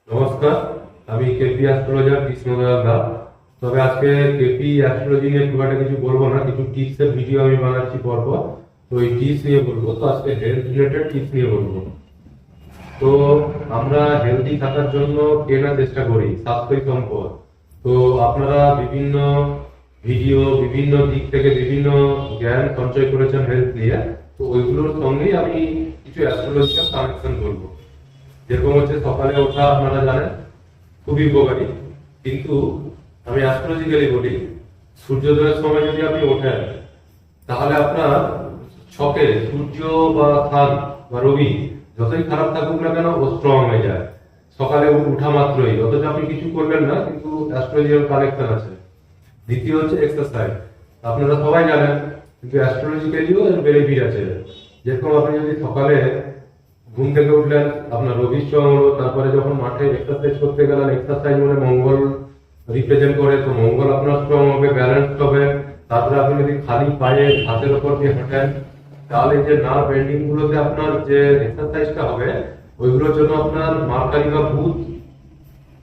নমস্কার, আমি KP astrologer Krishnadayal Das. তবে আজকে কেপি অ্যাস্ট্রোলজি নিয়ে খুব একটা কিছু বলবো না, কিছু টিপসের ভিডিও আমি বানাচ্ছি পরপর। তো এই টিপস নিয়ে বলবো। তো আজকে হেলথ রিলেটেড টিপস নিয়ে বলবো। তো আমরা হেলদি থাকার জন্য কে না চেষ্টা করি, স্বাস্থ্যই সম্পদ। তো আপনারা বিভিন্ন ভিডিও, বিভিন্ন দিক থেকে বিভিন্ন জ্ঞান সঞ্চয় করেছেন হেলথ নিয়ে। তো ওইগুলোর সঙ্গেই আমি কিছু অ্যাস্ট্রোলজিক্যাল কানেকশন বলবো। যেরকম হচ্ছে সকালে ওঠা আপনারা জানেন খুবই উপকারী, কিন্তু আমি অ্যাস্ট্রোলজিক্যালি বলি, সূর্যোদয়ের সময় যদি আপনি ওঠেন তাহলে আপনার ছকে সূর্য বা চাঁদ বা রবি যতই খারাপ থাকুক না কেন ও স্ট্রং হয়ে যায় সকালে উঠা মাত্রই, অথচ আপনি কিছু করবেন না, কিন্তু অ্যাস্ট্রোলজিক্যাল কানেকশন আছে। দ্বিতীয় হচ্ছে এক্সারসাইজ। আপনারা সবাই জানেন, কিন্তু অ্যাস্ট্রোলজিক্যালিও এর বেনিফিট আছে। যেরকম আপনি যদি সকালে ঘুম থেকে উঠলেন, আপনার রবি স্ট্রং হলো, তারপরে যখন মাঠে এক্সারসাইজ করতে গেলেন, এক্সারসাইজ মানে মঙ্গল রিপ্রেজেন্ট করে, তো মঙ্গল আপনার স্ট্রং হবে, ব্যালেন্স হবে। তারপরে আপনি যদি খালি পায়ে ঘাসের উপর দিয়ে হাঁটেন, তাহলে যে নার্ভ এন্ডিং গুলোতে আপনার যে এক্সারসাইজটা হবে, ওইগুলোর জন্য আপনার মার্কারি বা বুধ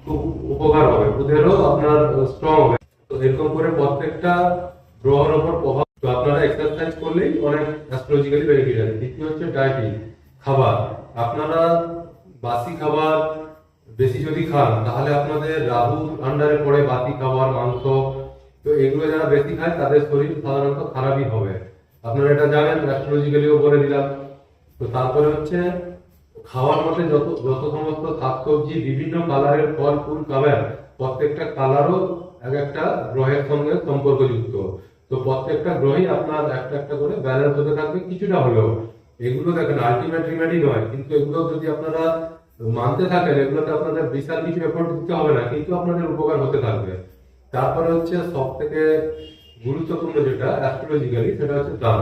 খুব উপকার হবে, বুধেরও আপনার স্ট্রং হবে। তো এরকম করে প্রত্যেকটা গ্রহের উপর প্রভাব। তো আপনারা এক্সারসাইজ করলেই অনেক অ্যাস্ট্রোলজিক্যালি বেনিফিট আছে। দ্বিতীয় হচ্ছে ডায়েটিং, খাবার। আপনারা বাসি খাবার বেশি যদি খান তাহলে আপনাদের রাহুর আন্ডারে পড়ে বাসি খাবার, মাংস। তো এগুলো যারা বেশি খায় তাদের শরীর সাধারণত খারাপই হবে। আপনারা এটা জানেন, অ্যাস্ট্রোলজিক্যালিও বলে দিলাম। তো তারপরে হচ্ছে খাওয়ার মধ্যে যত যত সমস্ত শাকসবজি, বিভিন্ন কালারের ফল ফুল খাবেন, প্রত্যেকটা কালারও এক একটা গ্রহের সঙ্গে সম্পর্কযুক্ত। তো প্রত্যেকটা গ্রহই আপনার একটা একটা করে ব্যালেন্স হতে থাকবে কিছুটা হলেও। এগুলো দেখেন আলটিমেট রিমেডি নয়, কিন্তু এগুলো যদি আপনারা মানতে থাকেন, এগুলোতে আপনাদের বিশাল কিছু এফোর্ট দিতে হবে না, কিন্তু আপনাদের উপকার হতে থাকবে। তারপরে হচ্ছে সব থেকে গুরুত্বপূর্ণ যেটা অ্যাস্ট্রোলজিক্যালি, সেটা হচ্ছে দান।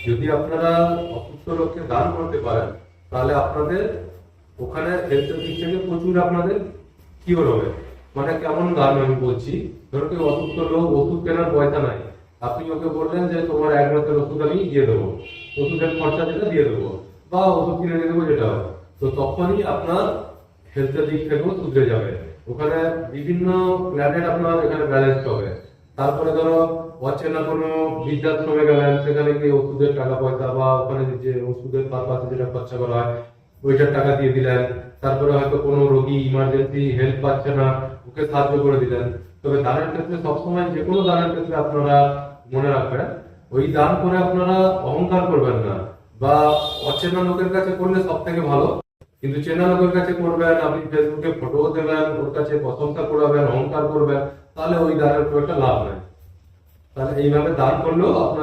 যদি আপনারা অসুস্থ লোককে দান করতে পারেন, তাহলে আপনাদের ওখানে হেলথের দিক থেকে প্রচুর আপনাদের কিওর হবে। মানে কেমন দান আমি বলছি, ধরো কেউ অসুস্থ লোক, ওষুধ কেনার পয়সা নাই, আপনি ওকে বললেন যে তোমার 1 মাসের ওষুধ আমি দিয়ে দেবো, ওষুধের খরচা যেটা দিয়ে দেবো, বা ওষুধ কিনে দিয়ে দেবো যেটা, তো তখনই আপনার হেলথের দিক থেকেও সুধরে যাবে। ওখানে বিভিন্ন প্ল্যানেট আপনার এখানে ব্যালেন্স হবে। তারপরে ধরো অচেনা কোনো বৃদ্ধাশ্রমে গেলেন, সেখানে গিয়ে ওষুধের টাকা পয়সা বা ওখানে যে ওষুধের পারপাসে যেটা খরচা করা হয় ওইটার টাকা দিয়ে দিলেন। তারপরে হয়তো কোনো রোগী ইমার্জেন্সি হেল্প পাচ্ছে না, ওকে সাহায্য করে দিলেন। তবে দানের ক্ষেত্রে সবসময়, যে কোনো দানের ক্ষেত্রে আপনারা মনে রাখবেন, ওই দান করে আপনারা অহংকার করবেন না। বা অচেনা লোকের কাছে করলে সব থেকে ভালো, কিন্তু চেনা লোকের কাছে করবেন, আপনি ফেসবুকে ফটো দেবেন, ওর কাছে প্রশংসা করাবেন, অহংকার করবেন, তাহলে ওই দানের খুব একটা লাভ নাই। তাহলে এইভাবে দান করলেও আপনার